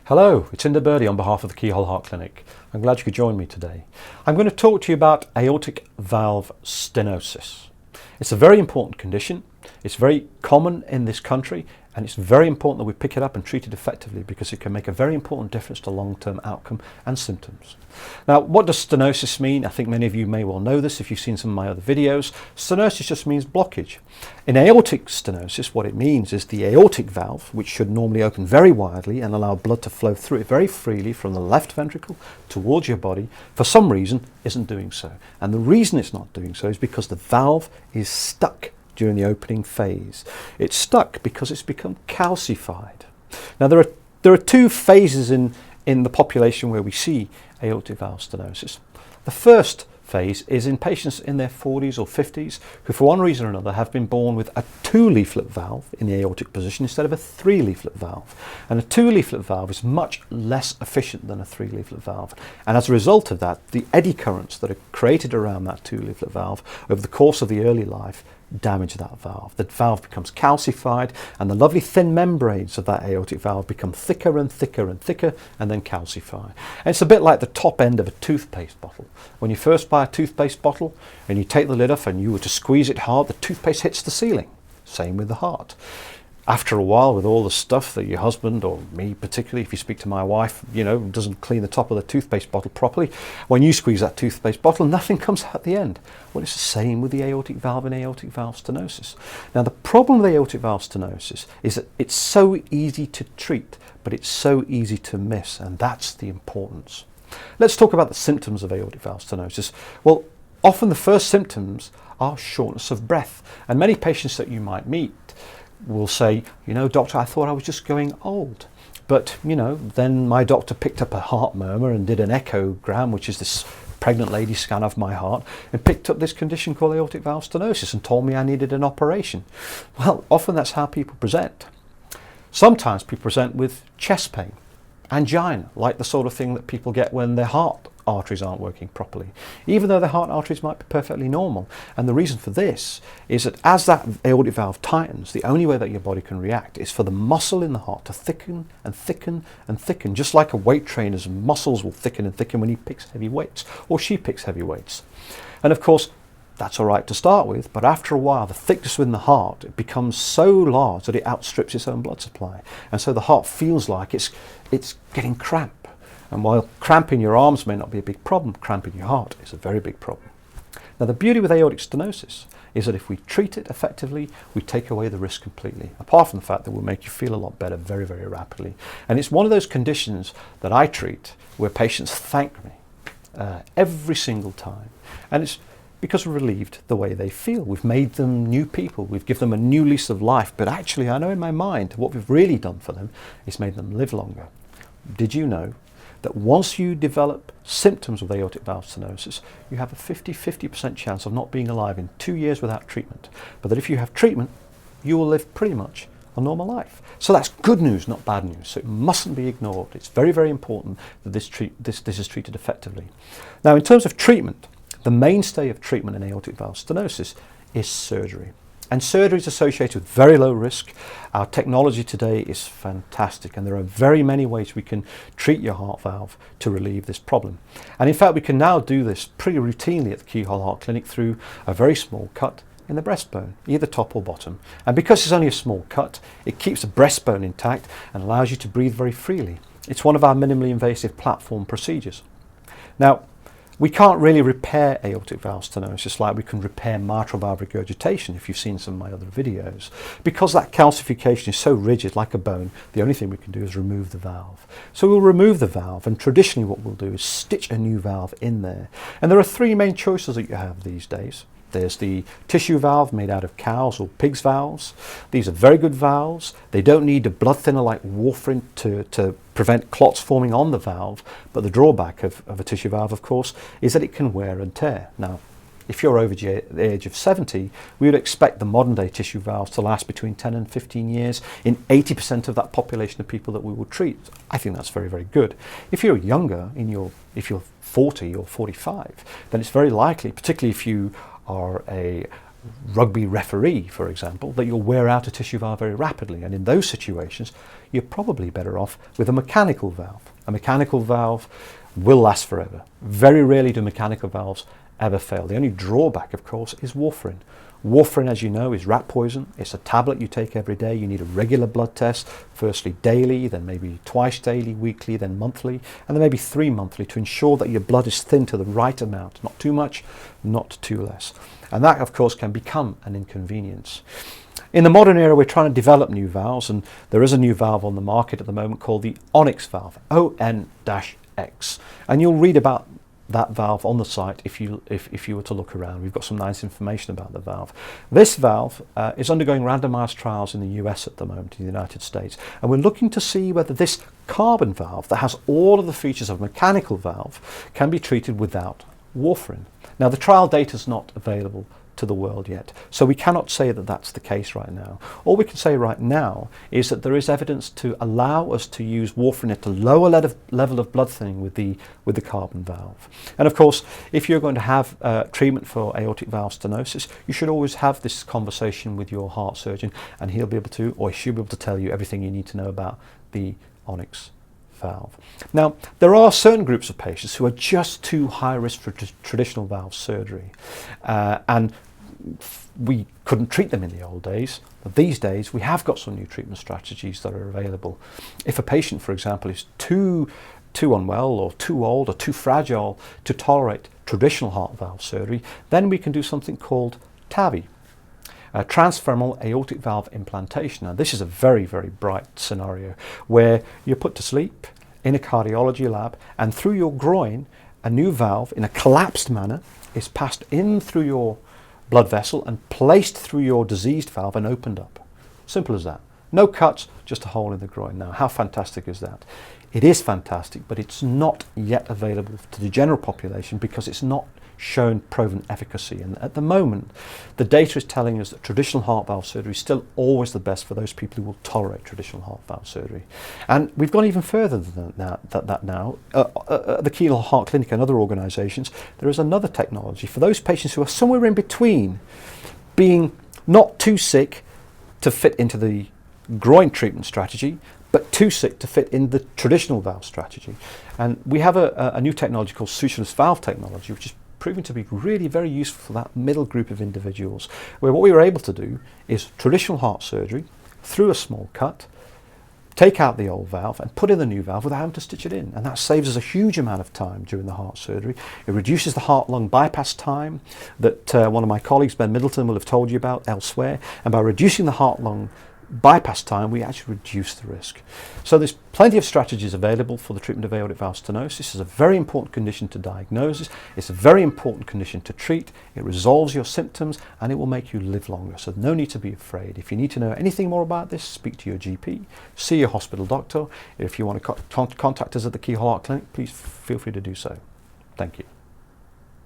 Hello, it's Inder Birdi on behalf of the Keyhole Heart Clinic. I'm glad you could join me today. I'm going to talk to you about aortic valve stenosis. It's a very important condition. It's very common in this country, and it's very important that we pick it up and treat it effectively because it can make a very important difference to long-term outcome and symptoms. Now, what does stenosis mean? I think many of you may well know this if you've seen some of my other videos. Stenosis just means blockage. In aortic stenosis, what it means is the aortic valve, which should normally open very widely and allow blood to flow through it very freely from the left ventricle towards your body, for some reason isn't doing so. And the reason it's not doing so is because the valve is stuck during the opening phase. It's stuck because it's become calcified. Now there are two phases in the population where we see aortic valve stenosis. The first phase is in patients in their 40s or 50s who for one reason or another have been born with a 2-leaflet valve in the aortic position instead of a 3-leaflet valve. And a 2-leaflet valve is much less efficient than a 3-leaflet valve. And as a result of that, the eddy currents that are created around that 2-leaflet valve over the course of the early life damage that valve. The valve becomes calcified and the lovely thin membranes of that aortic valve become thicker and thicker and thicker and then calcify. And it's a bit like the top end of a toothpaste bottle. When you first buy a toothpaste bottle and you take the lid off and you were to squeeze it hard, the toothpaste hits the ceiling. Same with the heart. After a while, with all the stuff that your husband, or me particularly, if you speak to my wife, doesn't clean the top of the toothpaste bottle properly, when you squeeze that toothpaste bottle, nothing comes out the end. Well, it's the same with the aortic valve and aortic valve stenosis. Now, the problem with aortic valve stenosis is that it's so easy to treat, but it's so easy to miss, and that's the importance. Let's talk about the symptoms of aortic valve stenosis. Well, often the first symptoms are shortness of breath, and many patients that you might meet will say, doctor, I thought I was just going old. But, then my doctor picked up a heart murmur and did an echogram, which is this pregnant lady scan of my heart, and picked up this condition called aortic valve stenosis and told me I needed an operation. Well, often that's how people present. Sometimes people present with chest pain, angina, like the sort of thing that people get when their heart arteries aren't working properly, even though their heart arteries might be perfectly normal. And the reason for this is that as that aortic valve tightens, the only way that your body can react is for the muscle in the heart to thicken and thicken and thicken, just like a weight trainer's muscles will thicken and thicken when he picks heavy weights or she picks heavy weights. And of course, that's all right to start with, but after a while the thickness within the heart, it becomes so large that it outstrips its own blood supply, and so the heart feels like it's getting cramped. And while cramping your arms may not be a big problem, cramping your heart is a very big problem. Now, the beauty with aortic stenosis is that if we treat it effectively, we take away the risk completely, apart from the fact that we'll make you feel a lot better very, very rapidly. And it's one of those conditions that I treat where patients thank me every single time. And it's because we've relieved the way they feel. We've made them new people. We've given them a new lease of life. But actually, I know in my mind, what we've really done for them is made them live longer. Did you know that once you develop symptoms of aortic valve stenosis, you have a 50% chance of not being alive in 2 years without treatment, but that if you have treatment, you will live pretty much a normal life. So that's good news, not bad news. So it mustn't be ignored. It's very, very important that this is treated effectively. Now, in terms of treatment, the mainstay of treatment in aortic valve stenosis is surgery. And surgery is associated with very low risk. Our technology today is fantastic, and there are very many ways we can treat your heart valve to relieve this problem. And in fact, we can now do this pretty routinely at the Keyhole Heart Clinic through a very small cut in the breastbone, either top or bottom. And because it's only a small cut, it keeps the breastbone intact and allows you to breathe very freely. It's one of our minimally invasive platform procedures. Now, we can't really repair aortic valve stenosis like we can repair mitral valve regurgitation, if you've seen some of my other videos. Because that calcification is so rigid, like a bone, the only thing we can do is remove the valve. So we'll remove the valve, and traditionally what we'll do is stitch a new valve in there. And there are three main choices that you have these days. There's the tissue valve made out of cows' or pigs' valves. These are very good valves. They don't need a blood thinner like warfarin to prevent clots forming on the valve. But the drawback of a tissue valve, of course, is that it can wear and tear. Now, if you're over the age of 70, we would expect the modern day tissue valves to last between 10 and 15 years in 80% of that population of people that we will treat. I think that's very, very good. If you're younger, if you're 40 or 45, then it's very likely, particularly if you are a rugby referee, for example, that you'll wear out a tissue valve very rapidly. And in those situations, you're probably better off with a mechanical valve. A mechanical valve will last forever. Very rarely do mechanical valves ever fail. The only drawback, of course, is warfarin. Warfarin, as you know, is rat poison. It's a tablet you take every day. You need a regular blood test, firstly daily, then maybe twice daily, weekly, then monthly, and then maybe 3 monthly to ensure that your blood is thin to the right amount, not too much, not too less. And that, of course, can become an inconvenience. In the modern era, we're trying to develop new valves, and there is a new valve on the market at the moment called the Onyx Valve, O-N-X. And you'll read about that valve on the site if you were to look around. We've got some nice information about the valve. This valve is undergoing randomized trials in the US at the moment, in the United States, and we're looking to see whether this carbon valve that has all of the features of a mechanical valve can be treated without warfarin. Now, the trial data is not available to the world yet, so we cannot say that that's the case right now. All we can say right now is that there is evidence to allow us to use warfarin at a lower level of blood thinning with the carbon valve. And of course, if you're going to have treatment for aortic valve stenosis, you should always have this conversation with your heart surgeon, and he'll be able to, or she'll be able to tell you everything you need to know about the Onyx valve. Now, there are certain groups of patients who are just too high risk for traditional valve surgery, and we couldn't treat them in the old days, but these days we have got some new treatment strategies that are available. If a patient, for example, is too unwell or too old or too fragile to tolerate traditional heart valve surgery, then we can do something called TAVI, transfemoral aortic valve implantation. Now, this is a very, very bright scenario where you're put to sleep in a cardiology lab, and through your groin, a new valve in a collapsed manner is passed in through your blood vessel and placed through your diseased valve and opened up. Simple as that. No cuts, just a hole in the groin. Now, how fantastic is that? It is fantastic, but it's not yet available to the general population because it's not shown proven efficacy. And at the moment, the data is telling us that traditional heart valve surgery is still always the best for those people who will tolerate traditional heart valve surgery. And we've gone even further than that now. At the Keyhole Heart Clinic and other organisations, there is another technology for those patients who are somewhere in between being not too sick to fit into the groin treatment strategy, but too sick to fit in the traditional valve strategy. And we have a new technology called sutureless valve technology, which is proving to be really very useful for that middle group of individuals, where what we were able to do is traditional heart surgery through a small cut, take out the old valve and put in the new valve without having to stitch it in. And that saves us a huge amount of time during the heart surgery. It reduces the heart-lung bypass time that one of my colleagues, Ben Middleton, will have told you about elsewhere. And by reducing the heart-lung bypass time, we actually reduce the risk. So there's plenty of strategies available for the treatment of aortic valve stenosis. It's a very important condition to diagnose. It's a very important condition to treat. It resolves your symptoms and it will make you live longer. So no need to be afraid. If you need to know anything more about this, speak to your GP, see your hospital doctor. If you want to contact us at the Keyhole Heart Clinic, please feel free to do so. Thank you.